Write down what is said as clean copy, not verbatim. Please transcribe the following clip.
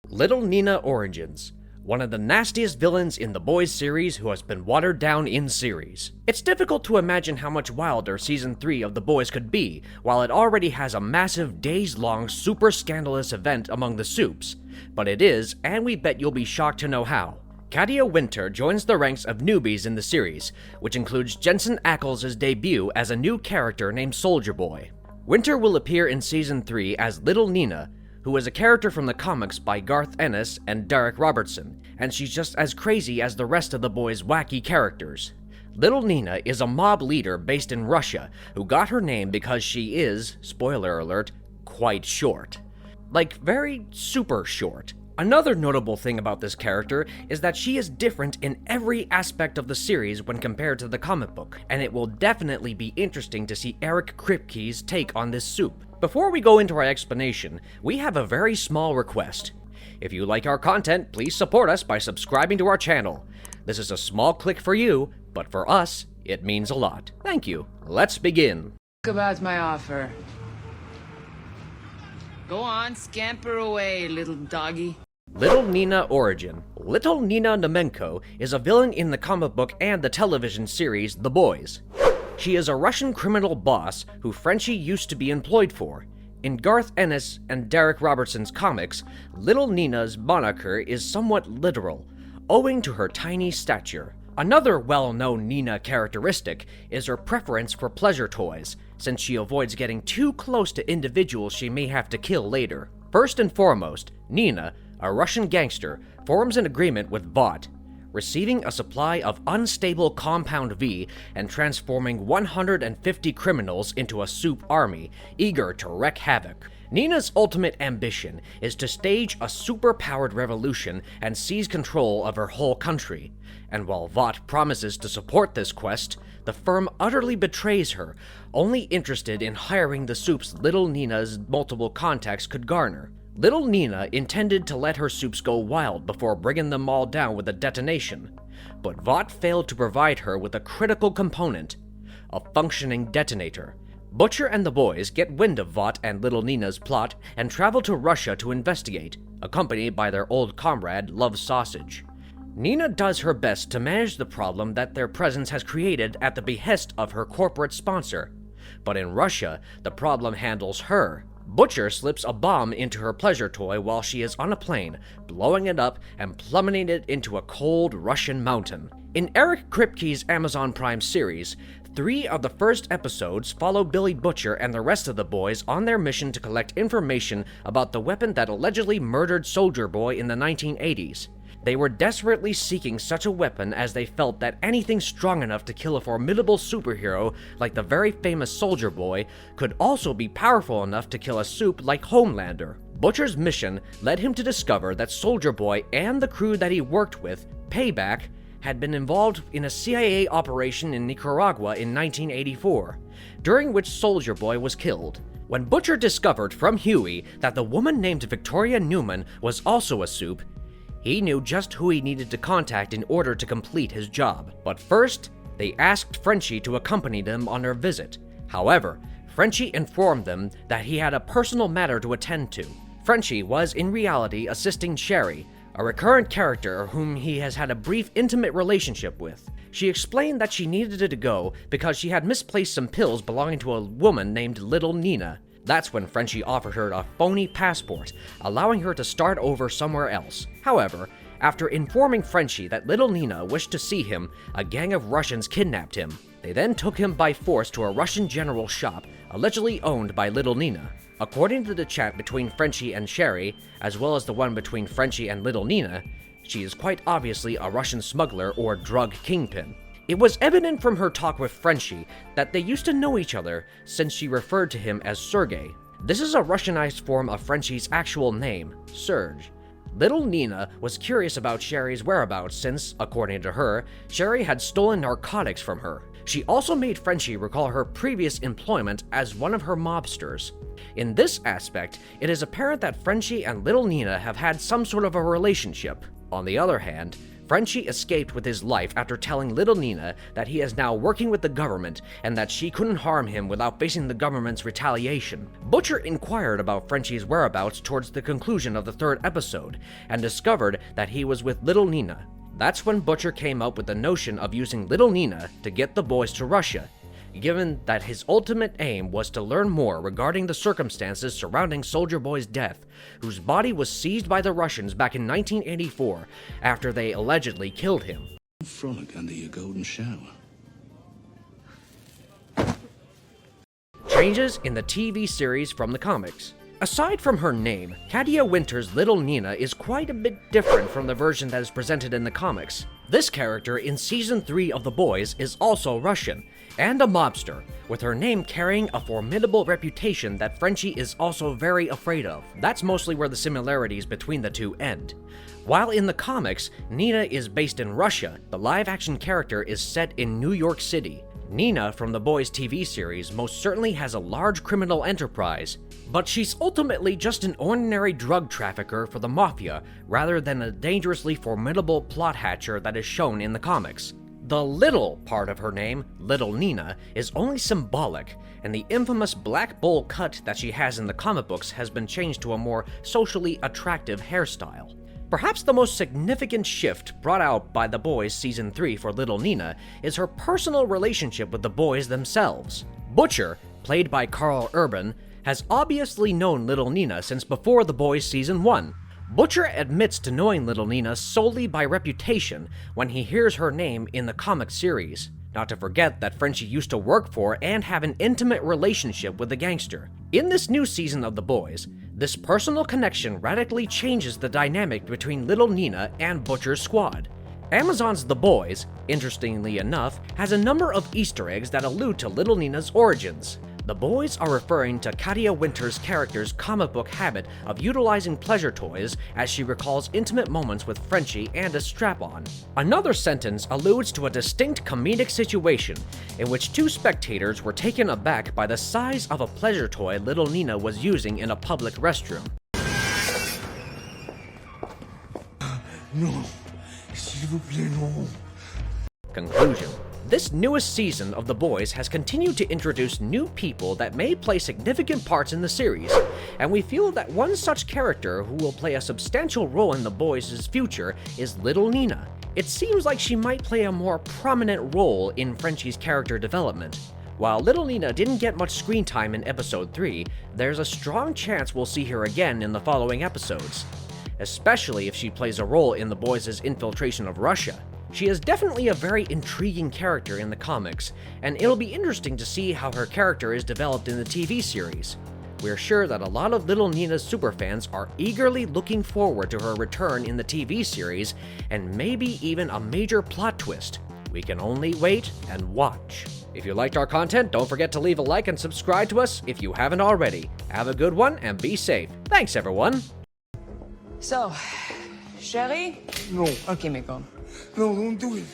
Little Nina Origins, one of the nastiest villains in the Boys series who has been watered down in series. It's difficult to imagine how much wilder Season 3 of The Boys could be, while it already has a massive days-long super scandalous event among the supes. But it is, and we bet you'll be shocked to know how. Katia Winter joins the ranks of newbies in the series, which includes Jensen Ackles' debut as a new character named Soldier Boy. Winter will appear in Season 3 as Little Nina, who is a character from the comics by Garth, Ennis, and Darick Robertson, and she's just as crazy as the rest of the Boys' wacky characters. Little Nina is a mob leader based in Russia who got her name because she is, spoiler alert, quite short. Like, very super short. Another notable thing about this character is that she is different in every aspect of the series when compared to the comic book, and it will definitely be interesting to see Eric Kripke's take on this supe. Before we go into our explanation, we have a very small request. If you like our content, please support us by subscribing to our channel. This is a small click for you, but for us, it means a lot. Thank you. Let's begin. About my offer. Go on, scamper away, little doggy. Little Nina Origin. Little Nina Nemenko is a villain in the comic book and the television series The Boys. She is a Russian criminal boss who Frenchie used to be employed for. In Garth Ennis and Darick Robertson's comics, Little Nina's moniker is somewhat literal, owing to her tiny stature. Another well-known Nina characteristic is her preference for pleasure toys, since she avoids getting too close to individuals she may have to kill later. First and foremost, Nina, a Russian gangster, forms an agreement with Vought, receiving a supply of unstable Compound V and transforming 150 criminals into a supe army, eager to wreak havoc. Nina's ultimate ambition is to stage a super-powered revolution and seize control of her whole country. And while Vought promises to support this quest, the firm utterly betrays her, only interested in hiring the supes Little Nina's multiple contacts could garner. Little Nina intended to let her supes go wild before bringing them all down with a detonation, but Vought failed to provide her with a critical component, a functioning detonator. Butcher and the boys get wind of Vought and Little Nina's plot and travel to Russia to investigate, accompanied by their old comrade Love Sausage. Nina does her best to manage the problem that their presence has created at the behest of her corporate sponsor, but in Russia, the problem handles her. Butcher slips a bomb into her pleasure toy while she is on a plane, blowing it up and plummeting it into a cold Russian mountain. In Eric Kripke's Amazon Prime series, 3 of the first episodes follow Billy Butcher and the rest of the boys on their mission to collect information about the weapon that allegedly murdered Soldier Boy in the 1980s. They were desperately seeking such a weapon as they felt that anything strong enough to kill a formidable superhero like the very famous Soldier Boy could also be powerful enough to kill a supe like Homelander. Butcher's mission led him to discover that Soldier Boy and the crew that he worked with, Payback, had been involved in a CIA operation in Nicaragua in 1984, during which Soldier Boy was killed. When Butcher discovered from Huey that the woman named Victoria Newman was also a supe, he knew just who he needed to contact in order to complete his job. But first, they asked Frenchie to accompany them on their visit. However, Frenchie informed them that he had a personal matter to attend to. Frenchie was in reality assisting Sherry, a recurrent character whom he has had a brief intimate relationship with. She explained that she needed to go because she had misplaced some pills belonging to a woman named Little Nina. That's when Frenchie offered her a phony passport, allowing her to start over somewhere else. However, after informing Frenchie that Little Nina wished to see him, a gang of Russians kidnapped him. They then took him by force to a Russian general shop, allegedly owned by Little Nina. According to the chat between Frenchie and Sherry, as well as the one between Frenchie and Little Nina, she is quite obviously a Russian smuggler or drug kingpin. It was evident from her talk with Frenchie that they used to know each other since she referred to him as Sergey. This is a Russianized form of Frenchie's actual name, Serge. Little Nina was curious about Sherry's whereabouts since, according to her, Sherry had stolen narcotics from her. She also made Frenchie recall her previous employment as one of her mobsters. In this aspect, it is apparent that Frenchie and Little Nina have had some sort of a relationship. On the other hand, Frenchie escaped with his life after telling little Nina that he is now working with the government and that she couldn't harm him without facing the government's retaliation. Butcher inquired about Frenchie's whereabouts towards the conclusion of the 3rd episode and discovered that he was with little Nina. That's when Butcher came up with the notion of using little Nina to get the boys to Russia, given that his ultimate aim was to learn more regarding the circumstances surrounding Soldier Boy's death, whose body was seized by the Russians back in 1984 after they allegedly killed him. Frolic under your golden shower. Changes in the TV series from the comics. Aside from her name, Katia Winter's Little Nina is quite a bit different from the version that is presented in the comics. This character in Season 3 of The Boys is also Russian, and a mobster, with her name carrying a formidable reputation that Frenchie is also very afraid of. That's mostly where the similarities between the two end. While in the comics, Nina is based in Russia, the live-action character is set in New York City. Nina from The Boys TV series most certainly has a large criminal enterprise, but she's ultimately just an ordinary drug trafficker for the mafia rather than a dangerously formidable plot hatcher that is shown in the comics. The little part of her name, Little Nina, is only symbolic, and the infamous black bowl cut that she has in the comic books has been changed to a more socially attractive hairstyle. Perhaps the most significant shift brought out by The Boys Season 3 for Little Nina is her personal relationship with the boys themselves. Butcher, played by Carl Urban, has obviously known Little Nina since before The Boys Season 1. Butcher admits to knowing Little Nina solely by reputation when he hears her name in the comic series. Not to forget that Frenchie used to work for and have an intimate relationship with the gangster. In this new season of The Boys, this personal connection radically changes the dynamic between Little Nina and Butcher's squad. Amazon's The Boys, interestingly enough, has a number of Easter eggs that allude to Little Nina's origins. The boys are referring to Katia Winter's character's comic book habit of utilizing pleasure toys as she recalls intimate moments with Frenchie and a strap-on. Another sentence alludes to a distinct comedic situation in which two spectators were taken aback by the size of a pleasure toy Little Nina was using in a public restroom. No, s'il vous plaît, no. Conclusion. This newest season of The Boys has continued to introduce new people that may play significant parts in the series, and we feel that one such character who will play a substantial role in The Boys' future is Little Nina. It seems like she might play a more prominent role in Frenchie's character development. While Little Nina didn't get much screen time in Episode 3, there's a strong chance we'll see her again in the following episodes, especially if she plays a role in The Boys' infiltration of Russia. She is definitely a very intriguing character in the comics, and it'll be interesting to see how her character is developed in the TV series. We're sure that a lot of Little Nina's superfans are eagerly looking forward to her return in the TV series, and maybe even a major plot twist. We can only wait and watch. If you liked our content, don't forget to leave a like and subscribe to us if you haven't already. Have a good one and be safe. Thanks, everyone. So, chérie? No, Ok, mais go. no, don't do it.